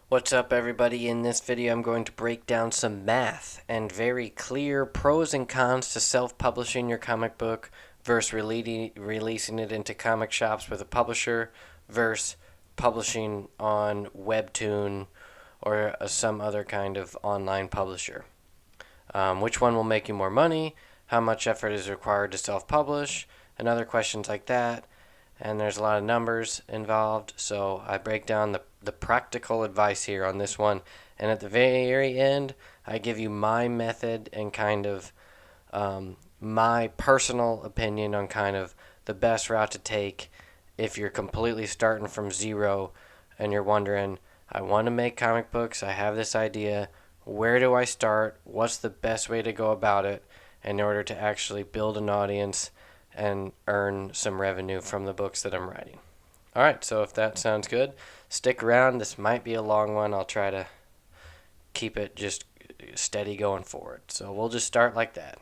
What's up, everybody? In this video I'm going to break down some math and very clear pros and cons to self-publishing your comic book versus releasing it into comic shops with a publisher versus publishing on Webtoon or some other kind of online publisher. Which one will make you more money? How much effort is required to self-publish? And other questions like that. And there's a lot of numbers involved, so I break down the practical advice here on this one. And at the very end, I give you my method and kind of my personal opinion on kind of the best route to take if you're completely starting from zero and you're wondering, I want to make comic books, I have this idea, where do I start? What's the best way to go about it in order to actually build an audience and earn some revenue from the books that I'm writing? Alright, so if that sounds good, stick around. This might be a long one. I'll try to keep it just steady going forward. So we'll just start like that.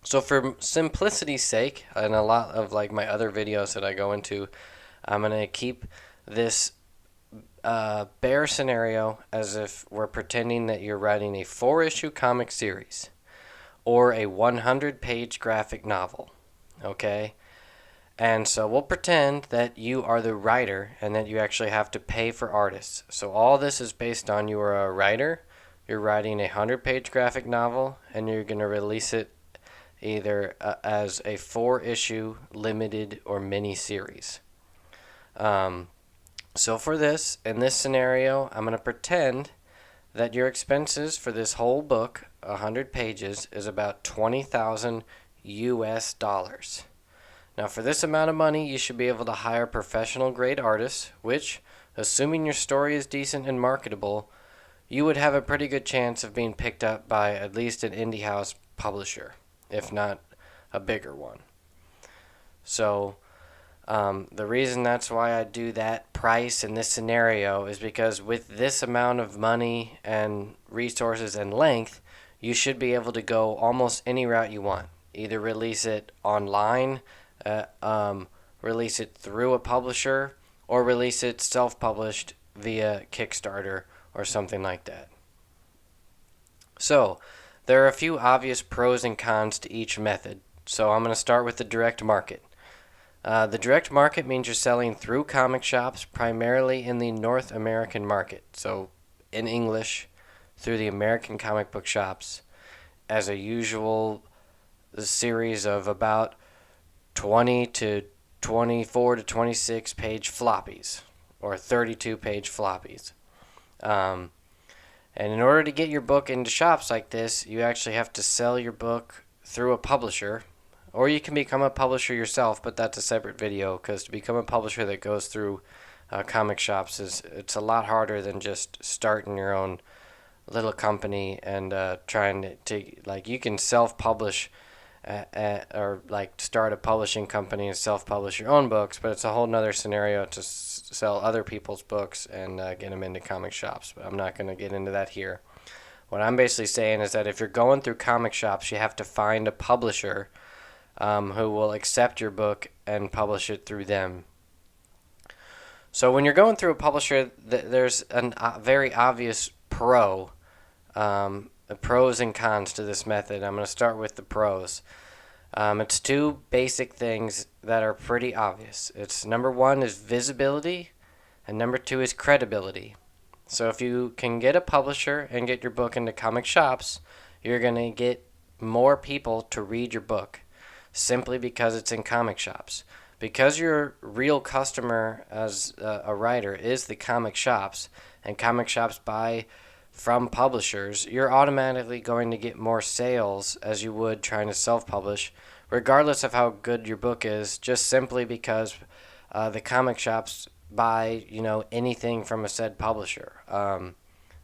So for simplicity's sake, and a lot of like my other videos that I go into, I'm going to keep this bare scenario as if we're pretending that you're writing a 4-issue comic series or a 100-page graphic novel. Okay? And so we'll pretend that you are the writer and that you actually have to pay for artists. So all this is based on you are a writer, you're writing a 100-page graphic novel, and you're going to release it either as a 4-issue limited or mini series. So for this, in this scenario, I'm going to pretend that your expenses for this whole book, 100 pages, is about $20,000 US. Now for this amount of money, you should be able to hire professional grade artists, which, assuming your story is decent and marketable, you would have a pretty good chance of being picked up by at least an indie house publisher, if not a bigger one. So the reason that's why I do that price in this scenario is because with this amount of money and resources and length, you should be able to go almost any route you want. Either release it online, release it through a publisher, or release it self-published via Kickstarter or something like that. So there are a few obvious pros and cons to each method. So I'm going to start with the direct market. The direct market means you're selling through comic shops, primarily in the North American market. So in English, through the American comic book shops, as a usual series of about 20 to 24 to 26 page floppies, or 32 page floppies. And in order to get your book into shops like this, you actually have to sell your book through a publisher, or you can become a publisher yourself, but that's a separate video, because to become a publisher that goes through comic shops it's a lot harder than just starting your own little company and trying to like, you can self-publish or like start a publishing company and self-publish your own books, but it's a whole nother scenario to sell other people's books and get them into comic shops. But I'm not going to get into that here. What I'm basically saying is that if you're going through comic shops, you have to find a publisher who will accept your book and publish it through them. So when you're going through a publisher, there's a very obvious pros and cons to this method. I'm going to start with the pros. It's two basic things that are pretty obvious. It's number one is visibility, and number two is credibility. So if you can get a publisher and get your book into comic shops, you're going to get more people to read your book, simply because it's in comic shops. Because your real customer as a writer is the comic shops, and comic shops buy from publishers, you're automatically going to get more sales as you would trying to self-publish, regardless of how good your book is, just simply because the comic shops buy, anything from a said publisher.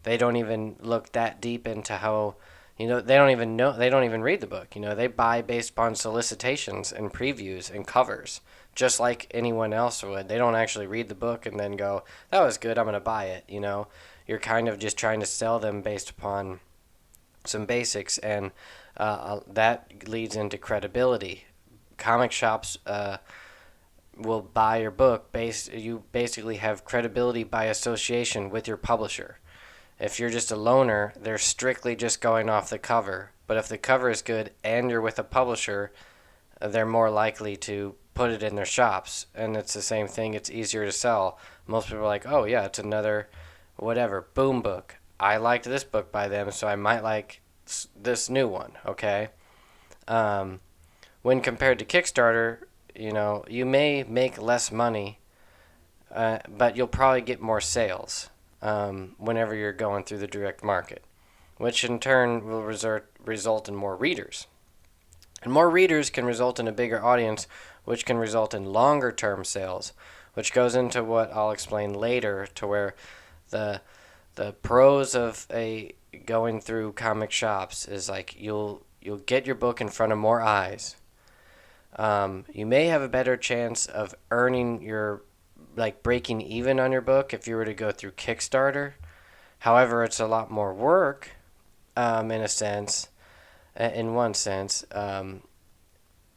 They don't even look that deep into how, they don't even read the book. They buy based upon solicitations and previews and covers, just like anyone else would. They don't actually read the book and then go, that was good, I'm going to buy it. You're kind of just trying to sell them based upon some basics, and that leads into credibility. Comic shops will buy your book, you basically have credibility by association with your publisher. If you're just a loner, they're strictly just going off the cover. But if the cover is good and you're with a publisher, they're more likely to put it in their shops. And it's the same thing, it's easier to sell. Most people are like, oh, yeah, it's another whatever, boom book. I liked this book by them, so I might like this new one, okay? When compared to Kickstarter, you may make less money, but you'll probably get more sales whenever you're going through the direct market, which in turn will result in more readers. And more readers can result in a bigger audience, which can result in longer term sales, which goes into what I'll explain later, to where the pros of a going through comic shops is like you'll get your book in front of more eyes. You may have a better chance of earning your breaking even on your book if you were to go through Kickstarter. However, it's a lot more work, in one sense,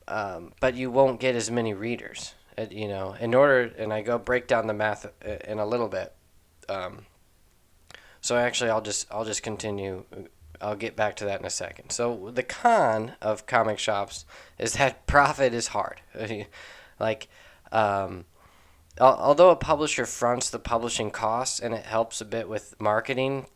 but you won't get as many readers. And I go break down the math in a little bit. So actually, I'll just continue. I'll get back to that in a second. So the con of comic shops is that profit is hard. Although a publisher fronts the publishing costs and it helps a bit with marketing,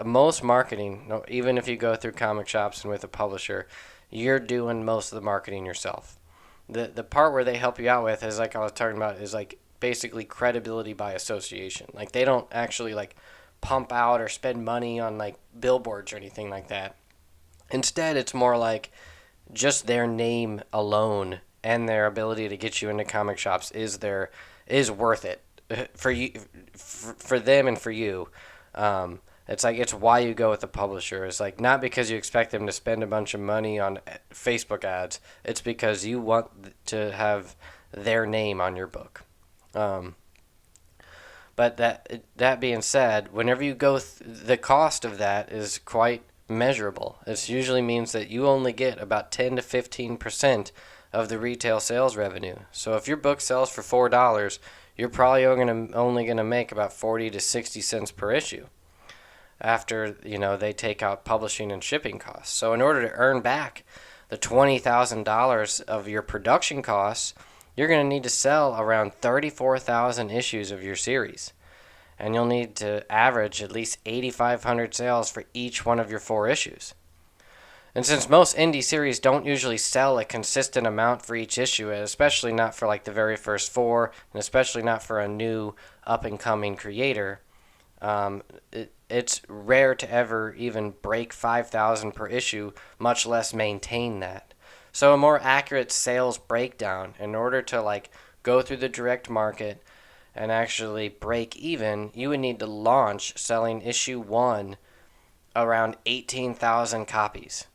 most marketing, even if you go through comic shops and with a publisher, you're doing most of the marketing yourself. The part where they help you out with is, like I was talking about, is like basically credibility by association. Like they don't actually pump out or spend money on billboards or anything like that. Instead, it's more like just their name alone and their ability to get you into comic shops is worth it for you, for them and for you. It's why you go with the publisher. It's not because you expect them to spend a bunch of money on Facebook ads. It's because you want to have their name on your book. But that being said, whenever you go, the cost of that is quite measurable. It usually means that you only get about 10 to 15% of the retail sales revenue. So if your book sells for $4, you're probably only gonna make about 40 to 60 cents per issue after they take out publishing and shipping costs. So in order to earn back the $20,000 of your production costs, you're going to need to sell around 34,000 issues of your series. And you'll need to average at least 8,500 sales for each one of your 4 issues. And since most indie series don't usually sell a consistent amount for each issue, especially not for the very first 4, and especially not for a new up-and-coming creator, it's rare to ever even break 5,000 per issue, much less maintain that. So a more accurate sales breakdown, in order to go through the direct market and actually break even, you would need to launch selling issue 1 around 18,000 copies.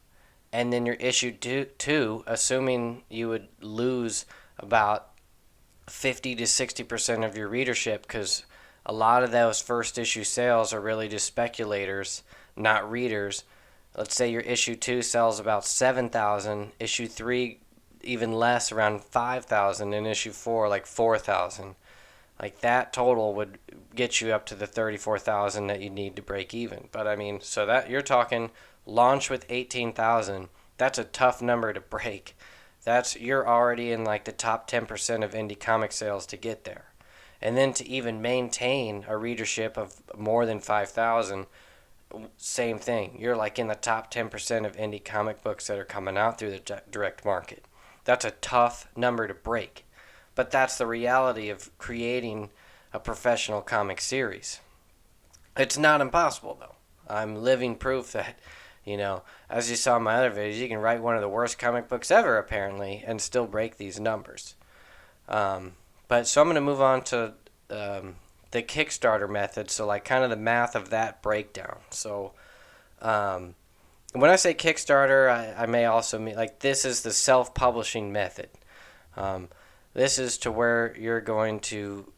And then your issue 2, assuming you would lose about 50 to 60% of your readership, because a lot of those first issue sales are really just speculators, not readers. Let's say your issue 2 sells about 7,000, issue 3 even less, around 5,000, and issue 4 4,000. That total would get you up to the 34,000 that you need to break even. But so that you're talking launch with 18,000. That's a tough number to break. You're already in the top 10% of indie comic sales to get there. And then to even maintain a readership of more than 5,000, same thing. You're in the top 10% of indie comic books that are coming out through the direct market. That's a tough number to break. But that's the reality of creating a professional comic series. It's not impossible, though. I'm living proof that, as you saw in my other videos, you can write one of the worst comic books ever, apparently, and still break these numbers. So I'm going to move on to the Kickstarter method, so kind of the math of that breakdown. So when I say Kickstarter, I may also mean this is the self-publishing method. This is to where you're going to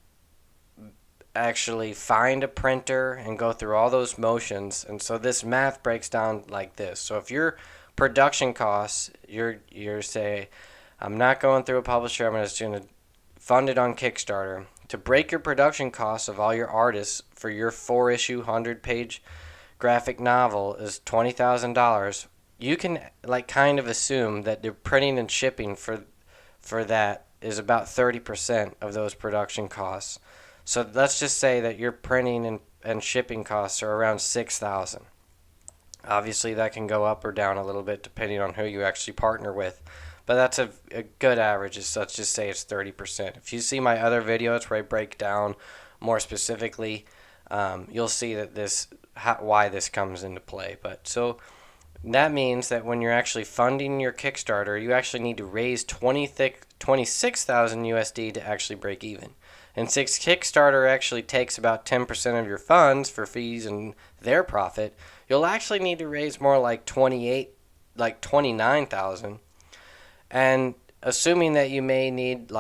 actually find a printer and go through all those motions. And so this math breaks down like this. So if your production costs, you're say, I'm not going through a publisher, I'm just going to funded on Kickstarter. To break your production costs of all your artists for your 4-issue, 100-page graphic novel is $20,000. You can like kind of assume that the printing and shipping for that is about 30% of those production costs. So let's just say that your printing and shipping costs are around 6,000. Obviously, that can go up or down a little bit depending on who you actually partner with. But that's a good average. Let's just say it's 30%. If you see my other videos where I break down more specifically, you'll see that why this comes into play. But so that means that when you're actually funding your Kickstarter, you actually need to raise 26,000 USD to actually break even. And since Kickstarter actually takes about 10% of your funds for fees and their profit, you'll actually need to raise more like 29,000. And assuming that you may need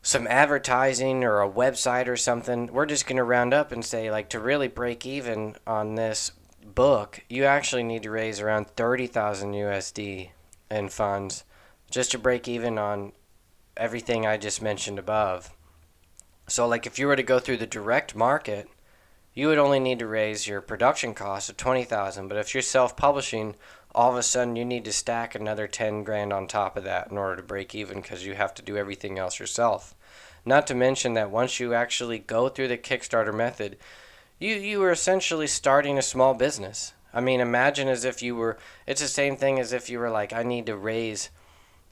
some advertising or a website or something, we're just going to round up and say to really break even on this book, you actually need to raise around 30,000 USD in funds just to break even on everything I just mentioned above. So if you were to go through the direct market, you would only need to raise your production costs of 20,000. But if you're self-publishing, all of a sudden you need to stack another 10 grand on top of that in order to break even, because you have to do everything else yourself. Not to mention that once you actually go through the Kickstarter method, you are essentially starting a small business. I mean, imagine it's the same thing as if you were I need to raise,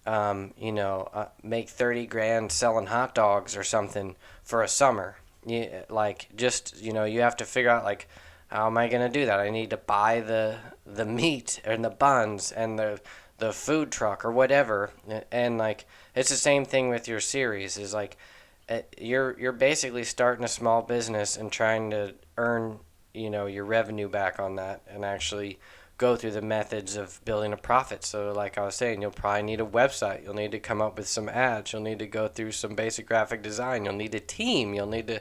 make 30 grand selling hot dogs or something for a summer. You have to figure out how am I going to do that? I need to buy the meat and the buns and the food truck or whatever. And it's the same thing with your series. Is you're basically starting a small business and trying to earn your revenue back on that, and actually go through the methods of building a profit. So like I was saying, you'll probably need a website. You'll need to come up with some ads. You'll need to go through some basic graphic design. You'll need a team. You'll need to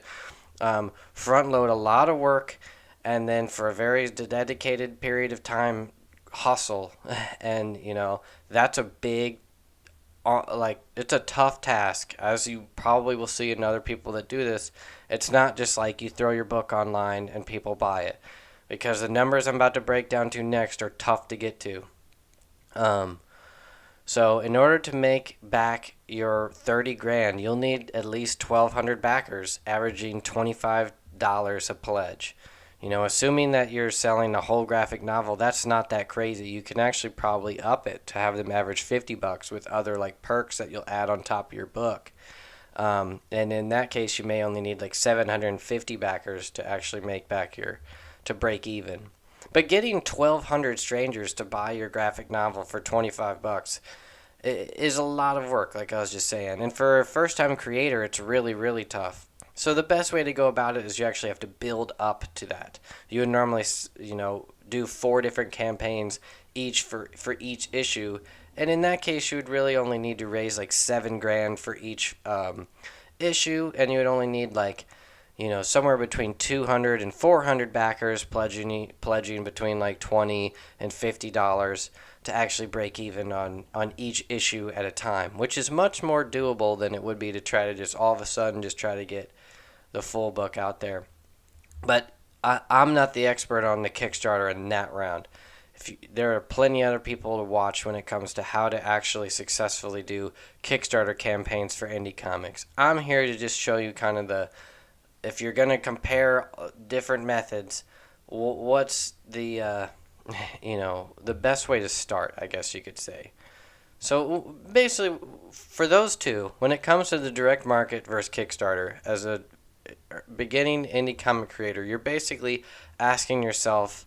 front load a lot of work, and then for a very dedicated period of time, hustle. And that's a big it's a tough task, as you probably will see in other people that do this. It's not just you throw your book online and people buy it, because the numbers I'm about to break down to next are tough to get to. So in order to make back your 30 grand, you'll need at least 1,200 backers, averaging $25 a pledge. Assuming that you're selling a whole graphic novel, that's not that crazy. You can actually probably up it to have them average $50 with other perks that you'll add on top of your book. And in that case, you may only need 750 backers to actually make back to break even. But getting 1,200 strangers to buy your graphic novel for $25 is a lot of work, like I was just saying. And for a first-time creator, it's really, really tough. So the best way to go about it is you actually have to build up to that. You would normally, do 4 different campaigns each for each issue. And in that case, you would really only need to raise 7 grand for each issue. And you would only need somewhere between 200 and 400 backers pledging between $20 and $50 to actually break even on each issue at a time, which is much more doable than it would be to try to just all of a sudden just try to get the full book out there. But I'm not the expert on the Kickstarter in that round. There are plenty other people to watch when it comes to how to actually successfully do Kickstarter campaigns for indie comics. I'm here to just show you kind of if you're going to compare different methods, what's the the best way to start, I guess you could say. So basically, for those two, when it comes to the direct market versus Kickstarter, as a beginning indie comic creator, you're basically asking yourself,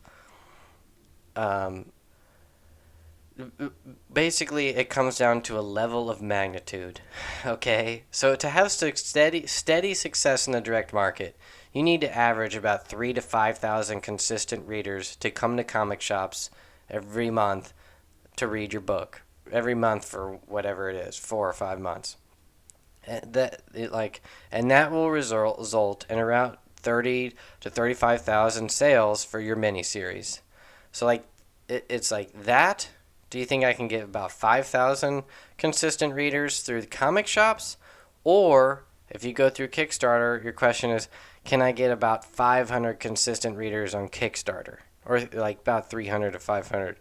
basically it comes down to a level of magnitude. Okay, so to have steady success in the direct market, you need to average about 3,000 to 5,000 consistent readers to come to comic shops every month to read your book. Every month for whatever it is, 4 or 5 months. And that will result in around 30 to 35,000 sales for your miniseries. So it's that. Do you think I can get about 5,000 consistent readers through the comic shops? Or if you go through Kickstarter, your question is, can I get about 500 consistent readers on Kickstarter? Or like about 300 to 500.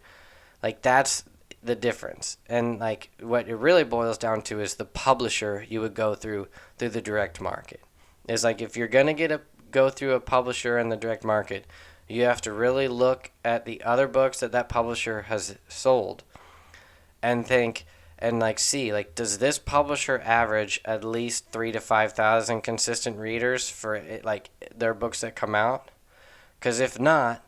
Like that's the difference. And like what it really boils down to is the publisher you would go through the direct market. Is like if you're going to go through a publisher in the direct market, you have to really look at the other books that publisher has sold and think and like see like does this publisher average at least 3 to 5,000 consistent readers for it, like their books that come out? Because if not,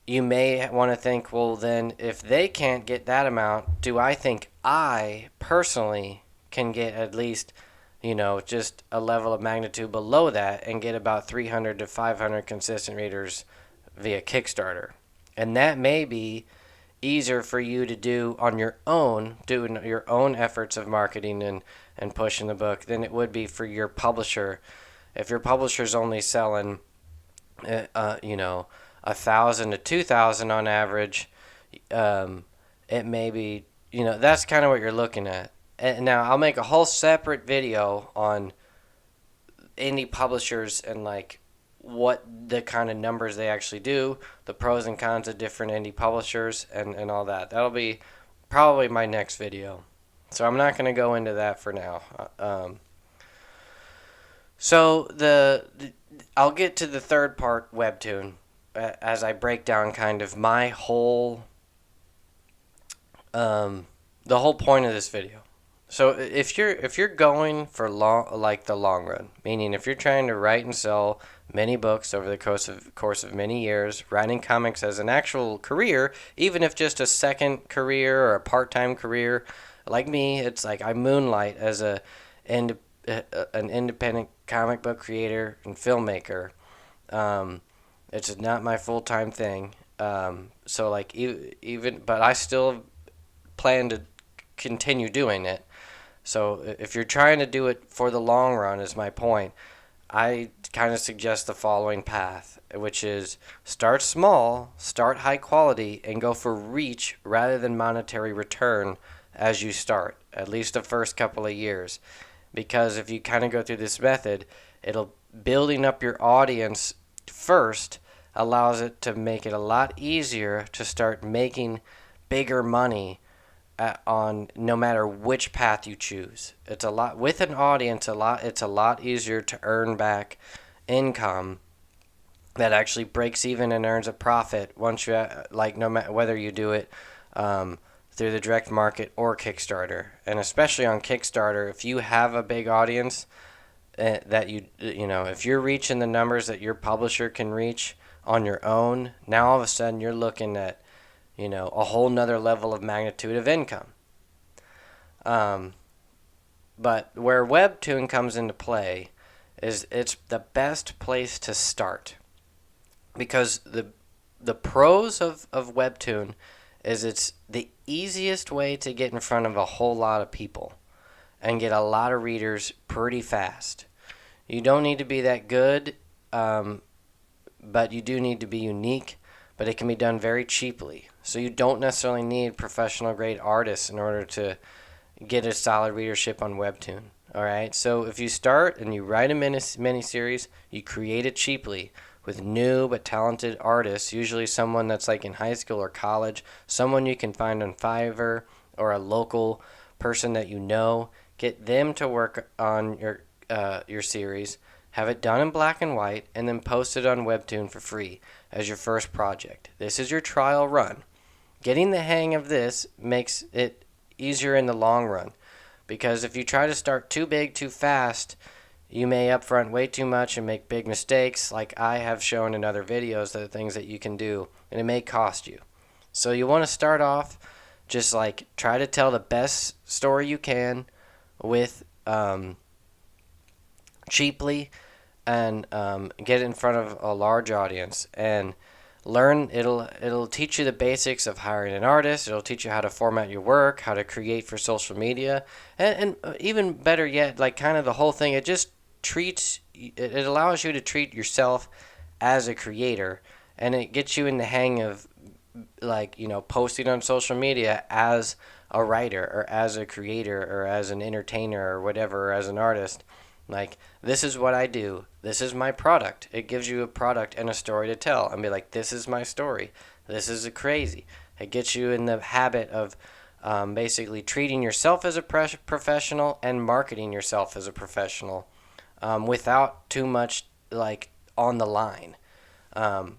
you may want to think, well, then if they can't get that amount, do I think I personally can get at least, just a level of magnitude below that and get about 300 to 500 consistent readers via Kickstarter? And that may be easier for you to do on your own, doing your own efforts of marketing and pushing the book, than it would be for your publisher. If your publisher's only selling, 1,000 to 2,000 on average, it may be, that's kind of what you're looking at. And now I'll make a whole separate video on indie publishers and like what the kind of numbers they actually do, the pros and cons of different indie publishers, and all that. That'll be probably my next video. So I'm not going to go into that for now. So I'll get to the third part, Webtoon, as I break down kind of my whole, the whole point of this video. So if you're going for the long run, meaning if you're trying to write and sell many books over the course of many years, writing comics as an actual career, even if just a second career or a part-time career, like me, it's like I moonlight as an independent comic book creator and filmmaker. It's not my full-time thing. So like even, but I still plan to continue doing it. So if you're trying to do it for the long run, is my point, I kind of suggest the following path, which is start small, start high quality, and go for reach rather than monetary return as you start, at least the first couple of years. Because if you kind of go through this method, building up your audience first allows it to make it a lot easier to start making bigger money on no matter which path you choose. It's a lot with an audience. It's a lot easier to earn back income that actually breaks even and earns a profit once you no matter whether you do it through the direct market or Kickstarter. And especially on Kickstarter, if you have a big audience that if you're reaching the numbers that your publisher can reach on your own, now all of a sudden you're looking at a whole nother level of magnitude of income. But where Webtoon comes into play is it's the best place to start. Because the pros of Webtoon is it's the easiest way to get in front of a whole lot of people and get a lot of readers pretty fast. You don't need to be that good, but you do need to be unique, but it can be done very cheaply. So you don't necessarily need professional grade artists in order to get a solid readership on Webtoon. All right. So if you start and you write a mini-series, you create it cheaply with new but talented artists, usually someone that's like in high school or college, someone you can find on Fiverr or a local person that you know. Get them to work on your series, have it done in black and white, and then post it on Webtoon for free as your first project. This is your trial run. Getting the hang of this makes it easier in the long run, because if you try to start too big too fast, you may upfront way too much and make big mistakes, like I have shown in other videos, that are things that you can do, and it may cost you. So you want to start off just like try to tell the best story you can with cheaply, and get it in front of a large audience and learn. It'll teach you the basics of hiring an artist. It'll teach you how to format your work, how to create for social media, and even better yet, like kind of the whole thing. It just it allows you to treat yourself as a creator, and it gets you in the hang of posting on social media as a writer or as a creator or as an entertainer or whatever, or as an artist. Like, this is what I do. This is my product. It gives you a product and a story to tell. And be like, this is my story. This is crazy. It gets you in the habit of basically treating yourself as a professional and marketing yourself as a professional without too much like on the line. Um,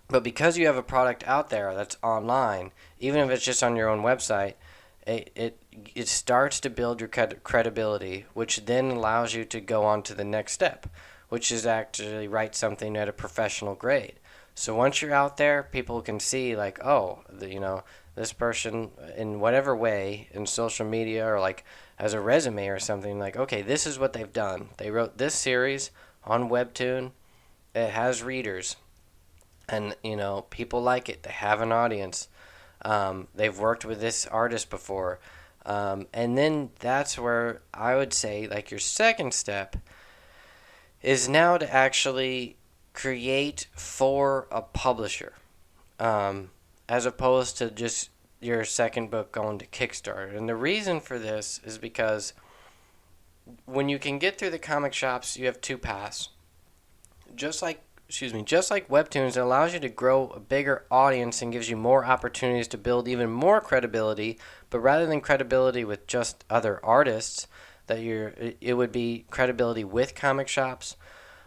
but because you have a product out there that's online, even if it's just on your own website, it starts to build your credibility, which then allows you to go on to the next step, which is actually write something at a professional grade. So once you're out there, people can see like, oh, this person in whatever way in social media or like as a resume or something, like, okay, this is what they've done. They wrote this series on Webtoon. It has readers, and people like it. They have an audience. They've worked with this artist before. And then that's where I would say, like, your second step is now to actually create for a publisher, as opposed to just your second book going to Kickstarter. And the reason for this is because when you can get through the comic shops, you have two paths. Just like Webtoons, it allows you to grow a bigger audience and gives you more opportunities to build even more credibility. But rather than credibility with just other artists, it would be credibility with comic shops,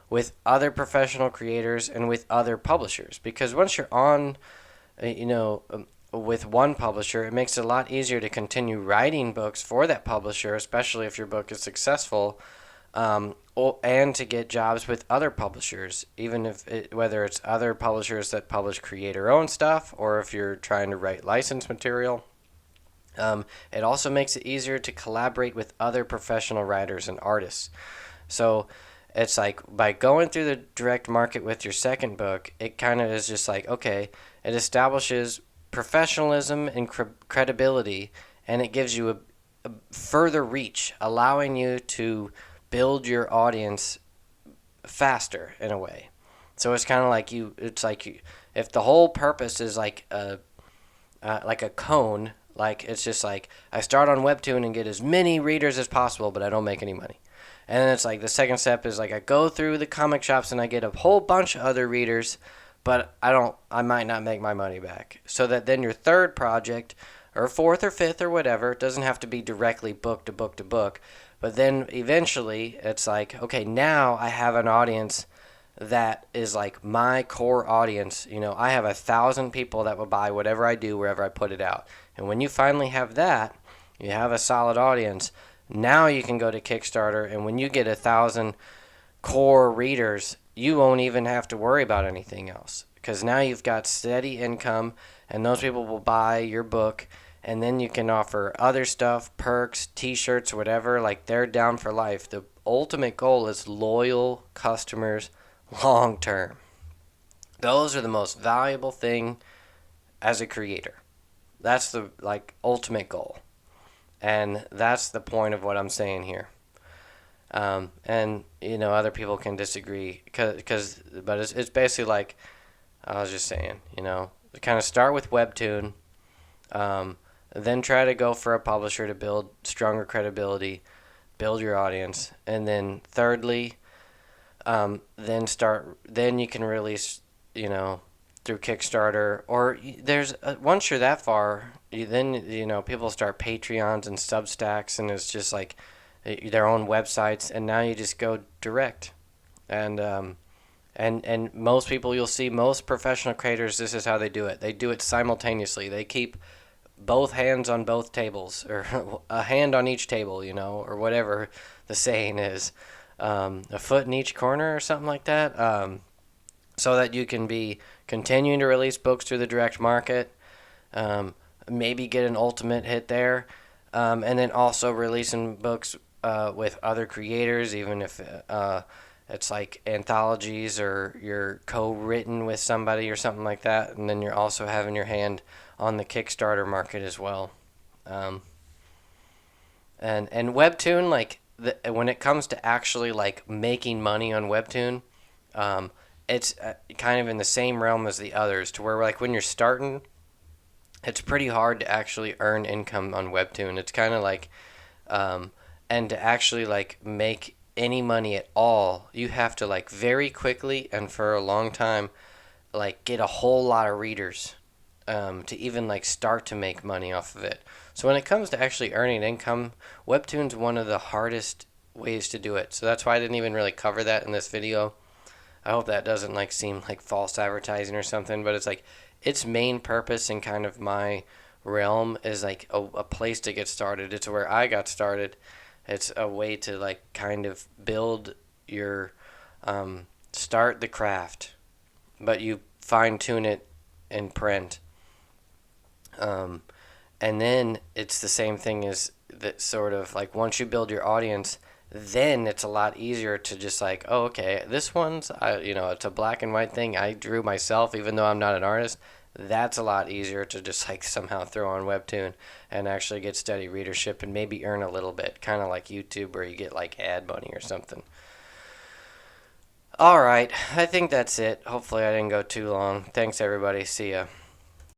with other professional creators, and with other publishers. Because once you're on, with one publisher, it makes it a lot easier to continue writing books for that publisher, especially if your book is successful. And to get jobs with other publishers, whether it's other publishers that publish creator-owned stuff, or if you're trying to write licensed material. It also makes it easier to collaborate with other professional writers and artists. So it's like by going through the direct market with your second book, it kind of is just like, okay, it establishes professionalism and credibility, and it gives you a further reach, allowing you to build your audience faster in a way. So it's kind of like if the whole purpose is like a cone, like it's just like I start on Webtoon and get as many readers as possible, but I don't make any money. And then it's like the second step is like I go through the comic shops and I get a whole bunch of other readers, but I might not make my money back. So that then your third project or fourth or fifth or whatever, it doesn't have to be directly book to book to book. But then eventually it's like, okay, now I have an audience that is like my core audience. I have 1,000 people that will buy whatever I do wherever I put it out. And when you finally have that, you have a solid audience. Now you can go to Kickstarter, and when you get 1,000 core readers, you won't even have to worry about anything else. Because now you've got steady income, and those people will buy your book. And then you can offer other stuff, perks, t-shirts, whatever. Like, they're down for life. The ultimate goal is loyal customers long term. Those are the most valuable thing as a creator. That's the ultimate goal. And that's the point of what I'm saying here. And other people can disagree but it's basically like I was just saying, kind of start with Webtoon. Then try to go for a publisher to build stronger credibility, build your audience, and then thirdly, then you can release, through Kickstarter, or once you're that far, people start Patreons and Substacks, and it's just like their own websites, and now you just go direct, and most people you'll see, most professional creators, this is how they do it. They do it simultaneously. They keep both hands on both tables, or a hand on each table, or whatever the saying is, a foot in each corner or something like that, so that you can be continuing to release books through the direct market, maybe get an ultimate hit there, and then also releasing books with other creators, even if it's like anthologies or you're co-written with somebody or something like that, and then you're also having your hand on the Kickstarter market as well. And Webtoon, when it comes to actually like making money on Webtoon, it's kind of in the same realm as the others, to where like when you're starting, it's pretty hard to actually earn income on Webtoon. It's kind of like, um, and to actually like make any money at all, you have to like very quickly and for a long time like get a whole lot of readers to even like start to make money off of it. So when it comes to actually earning income, Webtoon's one of the hardest ways to do it. So that's why I didn't even really cover that in this video. I hope that doesn't like seem like false advertising or something, but it's like its main purpose and kind of my realm is like a place to get started. It's where I got started. It's a way to like kind of build your start the craft, but you fine tune it in print. Um, and then it's the same thing as that sort of like once you build your audience, then it's a lot easier to just like, oh, okay, this one's it's a black and white thing I drew myself, even though I'm not an artist. That's a lot easier to just like somehow throw on Webtoon and actually get steady readership and maybe earn a little bit, kind of like YouTube where you get like ad money or something. All right, I think that's it. Hopefully, I didn't go too long. Thanks, everybody. See ya.